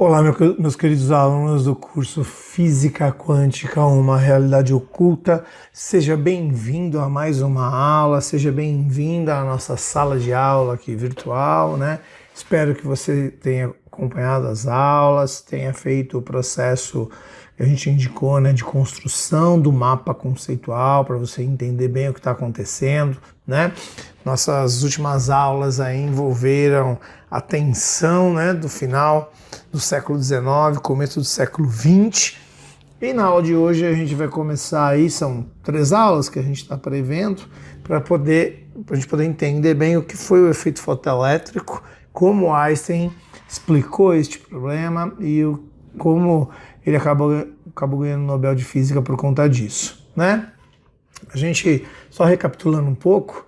Olá, meus queridos alunos do curso Física Quântica, uma realidade oculta. Seja bem-vindo a mais uma aula, seja bem-vindo à nossa sala de aula aqui virtual, né? Espero que você tenha acompanhado as aulas, tenha feito o processo que a gente indicou, né, de construção do mapa conceitual para você entender bem o que está acontecendo, né? Nossas últimas aulas aí envolveram a tensão, né, do final do século XIX, começo do século XX. E na aula de hoje a gente vai começar aí, são 3 aulas que a gente está prevendo, para a gente poder entender bem o que foi o efeito fotoelétrico, como Einstein explicou este problema e como ele acabou ganhando o Nobel de Física por conta disso, né? A gente, só recapitulando um pouco,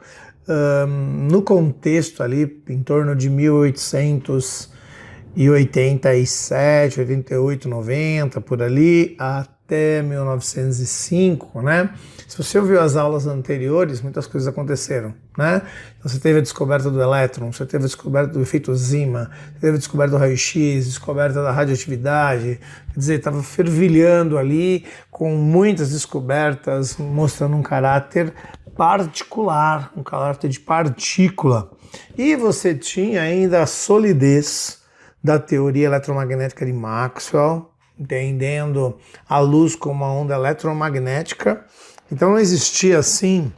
no contexto ali, em torno de 1887, 88, 90, por ali, até 1905, né? Se você ouviu as aulas anteriores, muitas coisas aconteceram, né? Então, você teve a descoberta do elétron, você teve a descoberta do efeito Zima, você teve a descoberta do raio-x, descoberta da radioatividade, quer dizer, estava fervilhando ali com muitas descobertas, mostrando um caráter particular, um caráter de partícula. E você tinha ainda a solidez da teoria eletromagnética de Maxwell, entendendo a luz como uma onda eletromagnética. Então não existia assim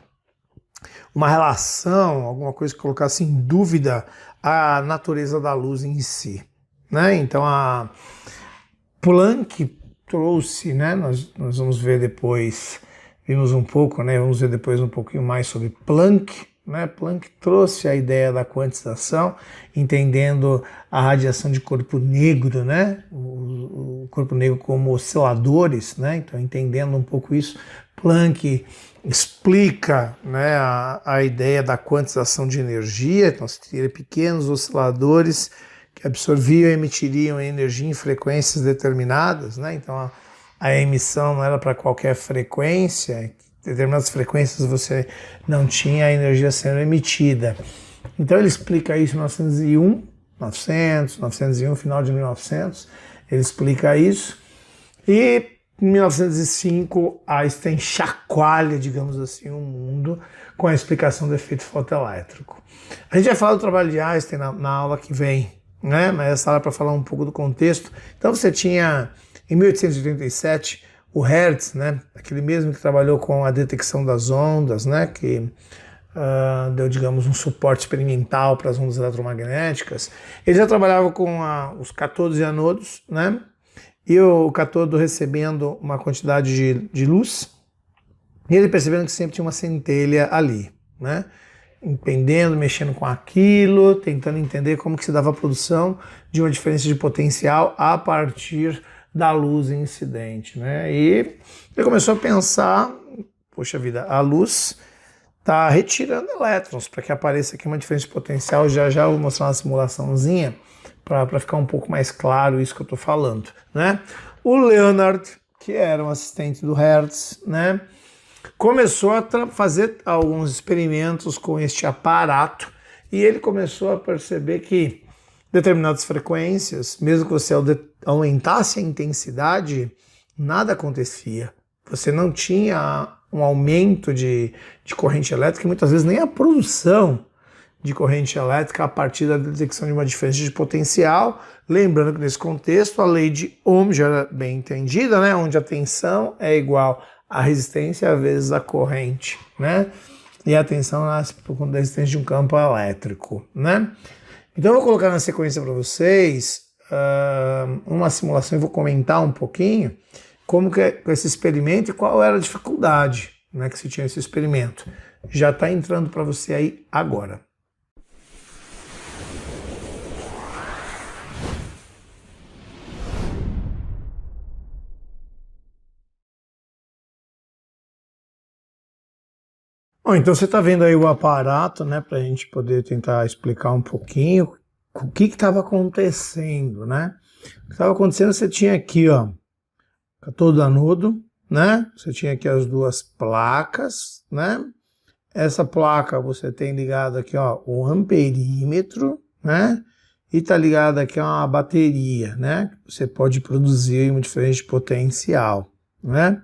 uma relação, alguma coisa que colocasse em dúvida a natureza da luz em si, né? Então a Planck trouxe, né? Nós vamos ver depois, vimos um pouco, né? Vamos ver depois um pouquinho mais sobre Planck, né? Planck trouxe a ideia da quantização, entendendo a radiação de corpo negro, né? O corpo negro como osciladores, né? Então, entendendo um pouco isso, Planck explica, né, a ideia da quantização de energia. Então, você teria pequenos osciladores que absorviam e emitiriam energia em frequências determinadas, né? Então, a emissão não era para qualquer frequência. Determinadas frequências você não tinha a energia sendo emitida. Então ele explica isso em 901, final de 1900, ele explica isso. E em 1905, Einstein chacoalha, digamos assim, o mundo com a explicação do efeito fotoelétrico. A gente vai falar do trabalho de Einstein na aula que vem, né? Mas essa aula é para falar um pouco do contexto. Então você tinha, em 1887, o Hertz, né, aquele mesmo que trabalhou com a detecção das ondas, né, que deu, digamos, um suporte experimental para as ondas eletromagnéticas. Ele já trabalhava com os cátodos e anodos, né, e o cátodo recebendo uma quantidade de luz, e ele percebendo que sempre tinha uma centelha ali, né, entendendo, mexendo com aquilo, tentando entender como que se dava a produção de uma diferença de potencial a partir da luz incidente, né? E ele começou a pensar, poxa vida, a luz está retirando elétrons para que apareça aqui uma diferença de potencial. Já já vou mostrar uma simulaçãozinha para ficar um pouco mais claro isso que eu estou falando, né? O Leonard, que era um assistente do Hertz, né, começou a fazer alguns experimentos com este aparato e ele começou a perceber que determinadas frequências, mesmo que você aumentasse a intensidade, nada acontecia. Você não tinha um aumento de corrente elétrica e muitas vezes nem a produção de corrente elétrica a partir da detecção de uma diferença de potencial. Lembrando que nesse contexto a lei de Ohm já era bem entendida, né? Onde a tensão é igual à resistência vezes a corrente, né? E a tensão nasce por conta da resistência de um campo elétrico, né? Então eu vou colocar na sequência para vocês uma simulação e vou comentar um pouquinho como que é esse experimento e qual era a dificuldade, né, que se tinha esse experimento. Já está entrando para você aí agora. Bom, então você está vendo aí o aparato, né, para a gente poder tentar explicar um pouquinho o que estava acontecendo, né? O que estava acontecendo, você tinha aqui, ó, cátodo anodo, né? Você tinha aqui as duas placas, né? Essa placa você tem ligado aqui, ó, o amperímetro, né? e está ligado aqui a uma bateria, né? Você pode produzir uma diferença de potencial, né?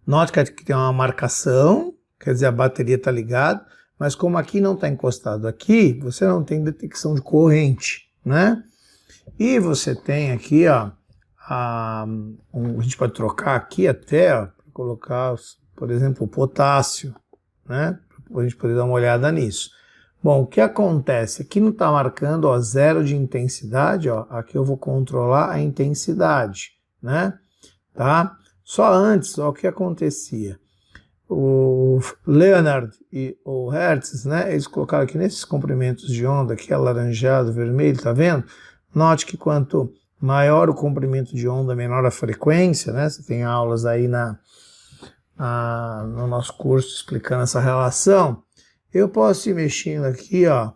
Note que aqui tem uma marcação, quer dizer, a bateria está ligada, mas como aqui não está encostado aqui, você não tem detecção de corrente, né? E você tem aqui, ó, a gente pode trocar aqui até, ó, para colocar, por exemplo, o potássio, né? Para a gente poder dar uma olhada nisso. Bom, o que acontece? Aqui não está marcando, ó, 0 de intensidade, ó, aqui eu vou controlar a intensidade, né? Tá? Só antes, ó, o que acontecia? O Leonard e o Hertz, né, eles colocaram aqui nesses comprimentos de onda, aqui alaranjado, vermelho, tá vendo? Note que quanto maior o comprimento de onda, menor a frequência, né? Você tem aulas aí no nosso curso explicando essa relação. Eu posso ir mexendo aqui, ó,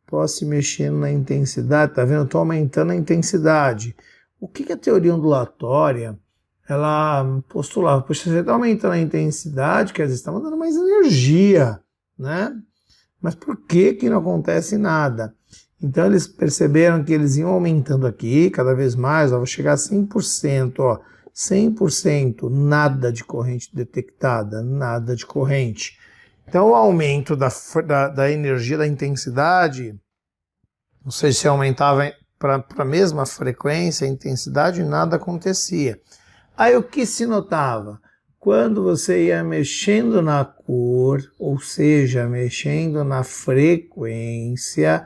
posso ir mexendo na intensidade, tá vendo? Eu estou aumentando a intensidade. O que a teoria ondulatória, ela postulava? Poxa, você está aumentando a intensidade, quer dizer, você está mandando mais energia, né? Mas por que não acontece nada? Então eles perceberam que eles iam aumentando aqui, cada vez mais, ó, vou chegar a 100%, ó, 100%, nada de corrente detectada, nada de corrente. Então o aumento da energia, da intensidade, ou seja, se aumentava para a mesma frequência, a intensidade, nada acontecia. Aí o que se notava? Quando você ia mexendo na cor, ou seja, mexendo na frequência,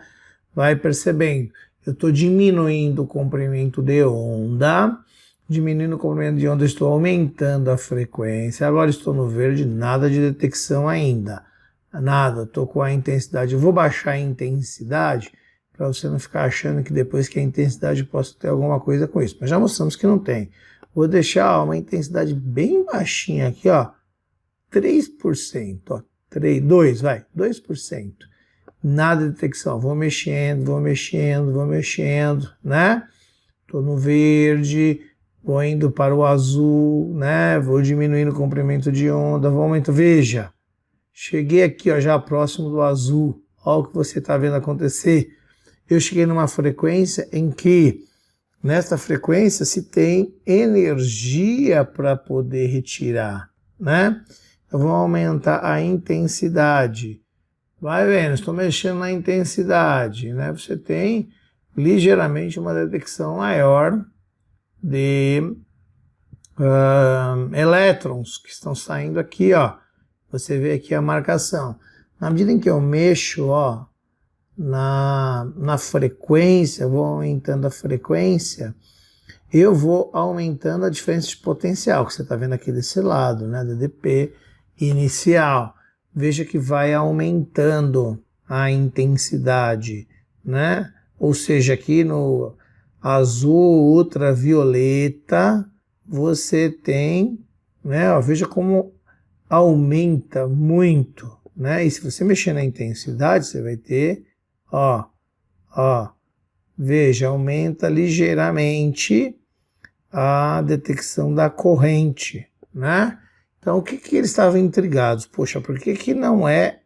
vai percebendo, eu estou diminuindo o comprimento de onda, diminuindo o comprimento de onda, estou aumentando a frequência, agora estou no verde, nada de detecção ainda, nada, estou com a intensidade, eu vou baixar a intensidade, para você não ficar achando que depois que a intensidade possa ter alguma coisa com isso, mas já mostramos que não tem. Vou deixar, ó, uma intensidade bem baixinha aqui, ó, 3%, ó, 2%. Nada de detecção, vou mexendo, né? Estou no verde, vou indo para o azul, né? Vou diminuindo o comprimento de onda, vou aumentando. Veja, cheguei aqui, ó, já próximo do azul, olha o que você está vendo acontecer. Eu cheguei numa frequência em que nesta frequência se tem energia para poder retirar, né? Eu vou aumentar a intensidade. Vai vendo, estou mexendo na intensidade, né? Você tem ligeiramente uma detecção maior de elétrons que estão saindo aqui, ó. Você vê aqui a marcação. Na medida em que eu mexo, ó, na frequência, vou aumentando a frequência, eu vou aumentando a diferença de potencial, que você está vendo aqui desse lado, né, DDP inicial. Veja que vai aumentando a intensidade, né? Ou seja, aqui no azul ultravioleta, você tem, né, ó, veja como aumenta muito, né? E se você mexer na intensidade, você vai ter, ó, veja, aumenta ligeiramente a detecção da corrente, né? Então, o que eles estavam intrigados? Poxa, por que não é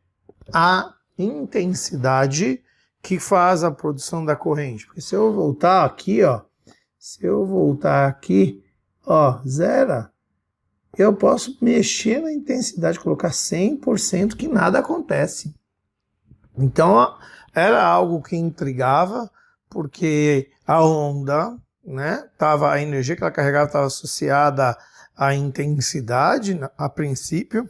a intensidade que faz a produção da corrente? Porque se eu voltar aqui, ó, zero, eu posso mexer na intensidade, colocar 100% que nada acontece. Então, era algo que intrigava, porque a onda, né, a energia que ela carregava estava associada à intensidade, a princípio,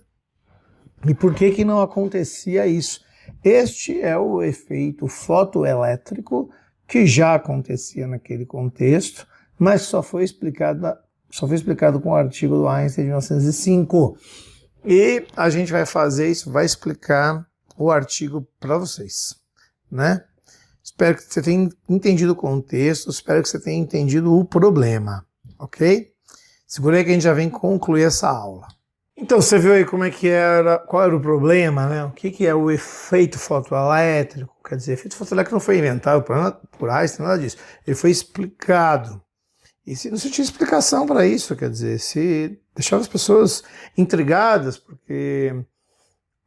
e por que não acontecia isso? Este é o efeito fotoelétrico que já acontecia naquele contexto, mas só foi explicado com o artigo do Einstein de 1905. E a gente vai fazer isso, vai explicar o artigo para vocês, né? Espero que você tenha entendido o contexto, espero que você tenha entendido o problema, ok? Segura aí que a gente já vem concluir essa aula. Então, você viu aí como é que era, qual era o problema, né? O que é o efeito fotoelétrico? Quer dizer, o efeito fotoelétrico não foi inventado por Einstein, nada disso. Ele foi explicado. E se não se tinha explicação para isso, quer dizer, se deixava as pessoas intrigadas, porque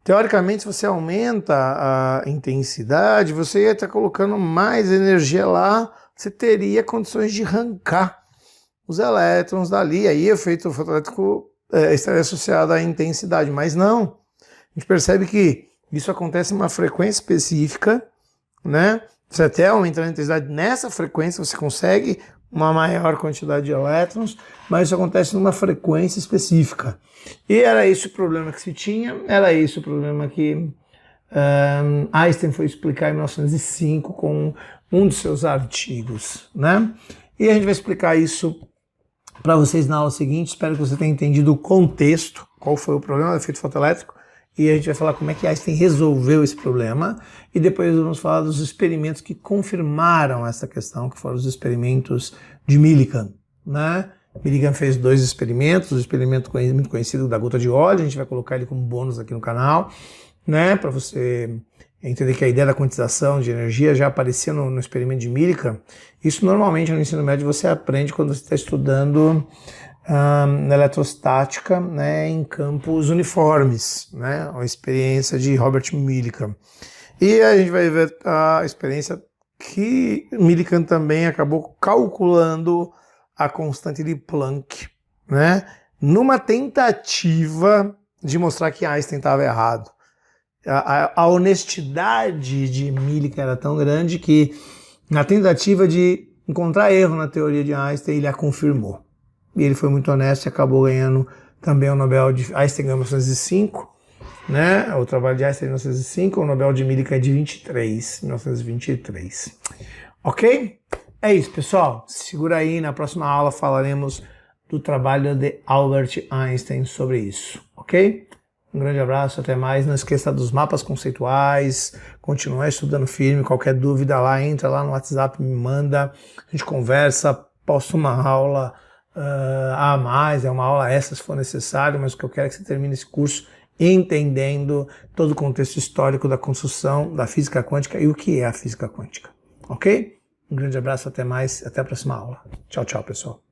Teoricamente, se você aumenta a intensidade, você ia estar colocando mais energia lá, você teria condições de arrancar os elétrons dali, aí o efeito fotoelétrico estaria associado à intensidade, mas não. A gente percebe que isso acontece em uma frequência específica, né? Você até aumentando a intensidade nessa frequência, você consegue uma maior quantidade de elétrons, mas isso acontece numa frequência específica. E era esse o problema que se tinha, era esse o problema que Einstein foi explicar em 1905 com um de seus artigos, né? E a gente vai explicar isso para vocês na aula seguinte. Espero que você tenha entendido o contexto, qual foi o problema do efeito fotoelétrico, e a gente vai falar como é que Einstein resolveu esse problema, e depois vamos falar dos experimentos que confirmaram essa questão, que foram os experimentos de Millikan, né? Millikan fez 2 experimentos, o experimento muito conhecido da gota de óleo, a gente vai colocar ele como bônus aqui no canal, né? Para você entender que a ideia da quantização de energia já aparecia no experimento de Millikan. Isso normalmente no ensino médio você aprende quando você está estudando eletrostática, né, em campos uniformes, né, a experiência de Robert Millikan. E a gente vai ver a experiência que Millikan também acabou calculando a constante de Planck, né, numa tentativa de mostrar que Einstein estava errado. A honestidade de Millikan era tão grande que, na tentativa de encontrar erro na teoria de Einstein, ele a confirmou. E ele foi muito honesto e acabou ganhando também o Nobel de Einstein em 1905, né? O trabalho de Einstein em 1905, o Nobel de Millikan é de 1923. Ok? É isso, pessoal. Segura aí, na próxima aula falaremos do trabalho de Albert Einstein sobre isso, ok? Um grande abraço, até mais. Não esqueça dos mapas conceituais, continue estudando firme. Qualquer dúvida lá, entra lá no WhatsApp, me manda, a gente conversa, posta uma aula a mais, é uma aula extra se for necessário, mas o que eu quero é que você termine esse curso entendendo todo o contexto histórico da construção da física quântica e o que é a física quântica, ok? Um grande abraço, até mais, até a próxima aula. Tchau, tchau, pessoal.